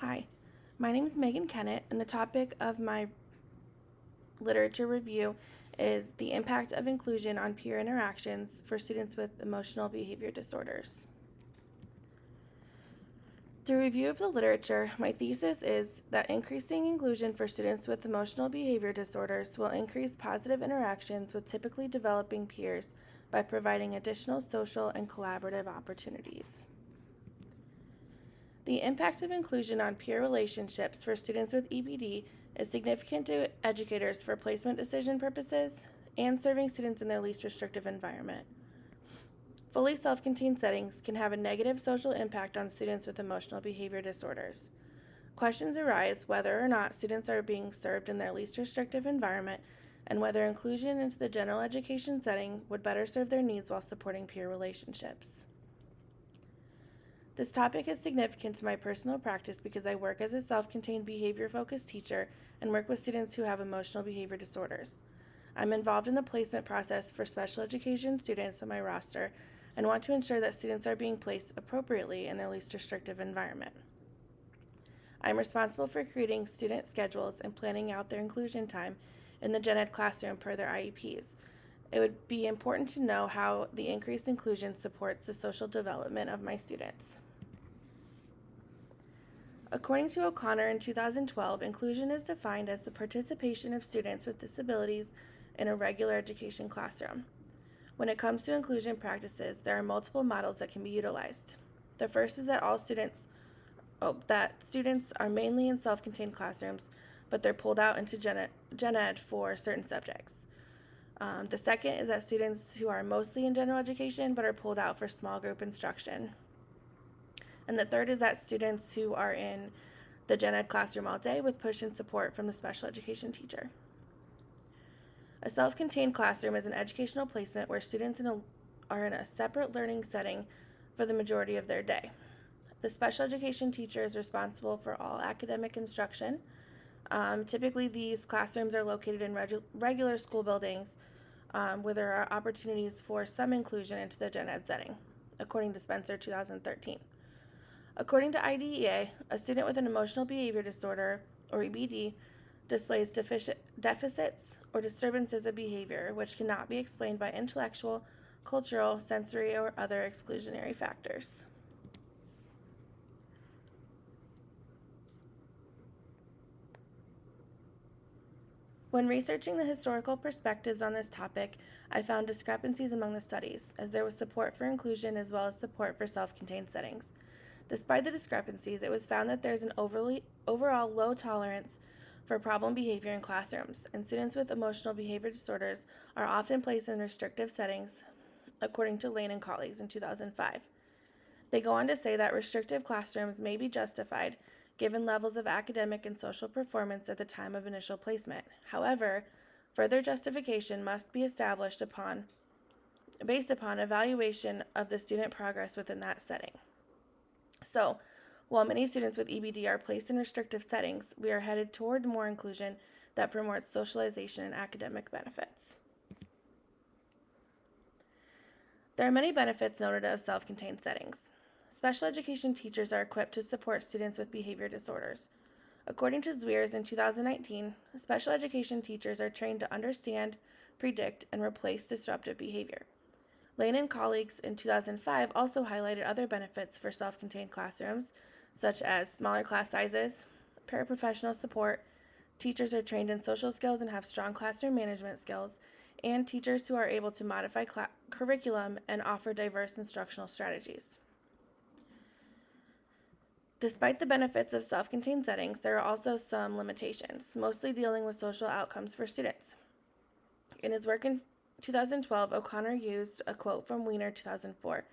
Hi, my name is Megan Kennett, and the topic of my literature review is the impact of inclusion on peer interactions for students with emotional behavior disorders. Through review of the literature, my thesis is that increasing inclusion for students with emotional behavior disorders will increase positive interactions with typically developing peers by providing additional social and collaborative opportunities. The impact of inclusion on peer relationships for students with EBD is significant to educators for placement decision purposes and serving students in their least restrictive environment. Fully self-contained settings can have a negative social impact on students with emotional behavior disorders. Questions arise whether or not students are being served in their least restrictive environment and whether inclusion into the general education setting would better serve their needs while supporting peer relationships. This topic is significant to my personal practice because I work as a self-contained behavior-focused teacher and work with students who have emotional behavior disorders. I'm involved in the placement process for special education students on my roster and want to ensure that students are being placed appropriately in their least restrictive environment. I'm responsible for creating student schedules and planning out their inclusion time in the gen ed classroom per their IEPs. It would be important to know how the increased inclusion supports the social development of my students. According to O'Connor in 2012, inclusion is defined as the participation of students with disabilities in a regular education classroom. When it comes to inclusion practices, there are multiple models that can be utilized. The first is that students are mainly in self-contained classrooms, but they're pulled out into gen ed for certain subjects. The second is that students who are mostly in general education but are pulled out for small group instruction. And the third is that students who are in the gen ed classroom all day with push and support from the special education teacher. A self-contained classroom is an educational placement where students are in a separate learning setting for the majority of their day. The special education teacher is responsible for all academic instruction. Typically, these classrooms are located in regular school buildings where there are opportunities for some inclusion into the gen ed setting, according to Spencer 2013. According to IDEA, a student with an emotional behavior disorder, or EBD, displays deficits or disturbances of behavior which cannot be explained by intellectual, cultural, sensory, or other exclusionary factors. When researching the historical perspectives on this topic, I found discrepancies among the studies, as there was support for inclusion as well as support for self-contained settings. Despite the discrepancies, it was found that there is an overall low tolerance for problem behavior in classrooms, and students with emotional behavior disorders are often placed in restrictive settings, according to Lane and colleagues in 2005. They go on to say that restrictive classrooms may be justified given levels of academic and social performance at the time of initial placement. However, further justification must be established based upon evaluation of the student progress within that setting. So, while many students with EBD are placed in restrictive settings, we are headed toward more inclusion that promotes socialization and academic benefits. There are many benefits noted of self-contained settings. Special education teachers are equipped to support students with behavior disorders. According to Zwiers in 2019, special education teachers are trained to understand, predict, and replace disruptive behavior. Lane and colleagues in 2005 also highlighted other benefits for self-contained classrooms, such as smaller class sizes, paraprofessional support, teachers are trained in social skills and have strong classroom management skills, and teachers who are able to modify curriculum and offer diverse instructional strategies. Despite the benefits of self-contained settings, there are also some limitations, mostly dealing with social outcomes for students. In his work in 2012, O'Connor used a quote from Weiner 2004.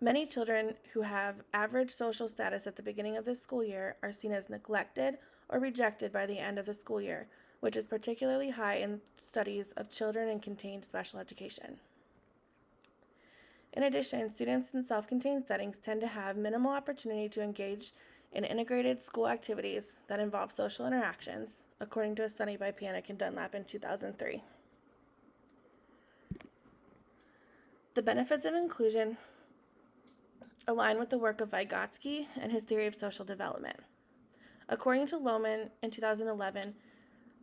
Many children who have average social status at the beginning of the school year are seen as neglected or rejected by the end of the school year, which is particularly high in studies of children in contained special education. In addition, students in self-contained settings tend to have minimal opportunity to engage in integrated school activities that involve social interactions, according to a study by Panik and Dunlap in 2003. The benefits of inclusion align with the work of Vygotsky and his theory of social development. According to Lohman in 2011,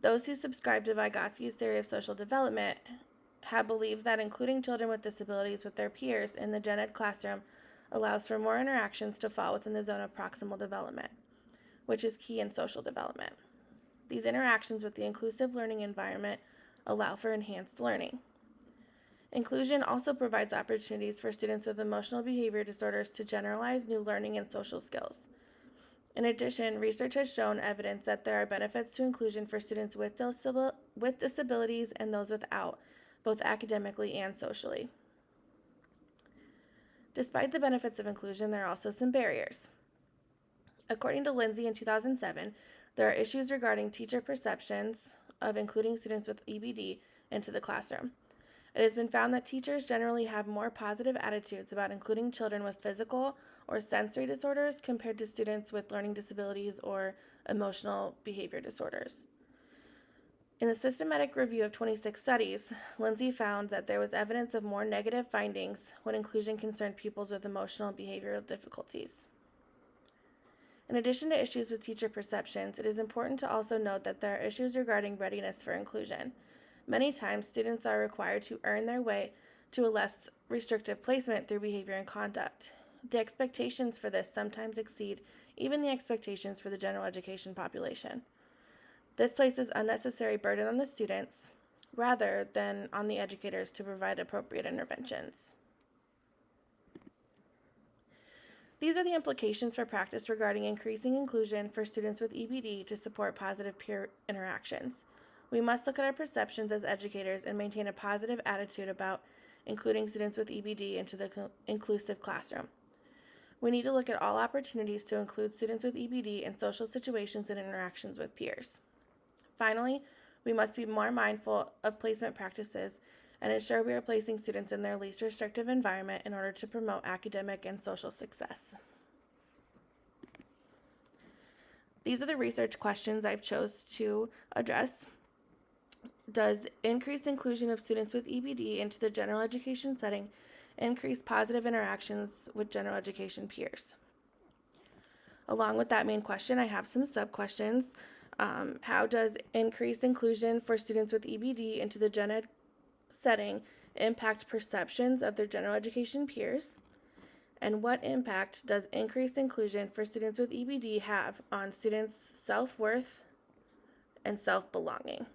those who subscribe to Vygotsky's theory of social development have believed that including children with disabilities with their peers in the gen ed classroom allows for more interactions to fall within the zone of proximal development, which is key in social development. These interactions with the inclusive learning environment allow for enhanced learning. Inclusion also provides opportunities for students with emotional behavior disorders to generalize new learning and social skills. In addition, research has shown evidence that there are benefits to inclusion for students with disabilities and those without, both academically and socially. Despite the benefits of inclusion, there are also some barriers. According to Lindsay in 2007, there are issues regarding teacher perceptions of including students with EBD into the classroom. It has been found that teachers generally have more positive attitudes about including children with physical or sensory disorders compared to students with learning disabilities or emotional behavior disorders. In the systematic review of 26 studies, Lindsay found that there was evidence of more negative findings when inclusion concerned pupils with emotional and behavioral difficulties. In addition to issues with teacher perceptions, it is important to also note that there are issues regarding readiness for inclusion. Many times, students are required to earn their way to a less restrictive placement through behavior and conduct. The expectations for this sometimes exceed even the expectations for the general education population. This places unnecessary burden on the students rather than on the educators to provide appropriate interventions. These are the implications for practice regarding increasing inclusion for students with EBD to support positive peer interactions. We must look at our perceptions as educators and maintain a positive attitude about including students with EBD into the inclusive classroom. We need to look at all opportunities to include students with EBD in social situations and interactions with peers. Finally, we must be more mindful of placement practices and ensure we are placing students in their least restrictive environment in order to promote academic and social success. These are the research questions I've chose to address. Does increased inclusion of students with EBD into the general education setting increase positive interactions with general education peers? Along with that main question, I have some sub-questions. How does increased inclusion for students with EBD into the gen ed setting impact perceptions of their general education peers? And what impact does increased inclusion for students with EBD have on students' self-worth and self-belonging?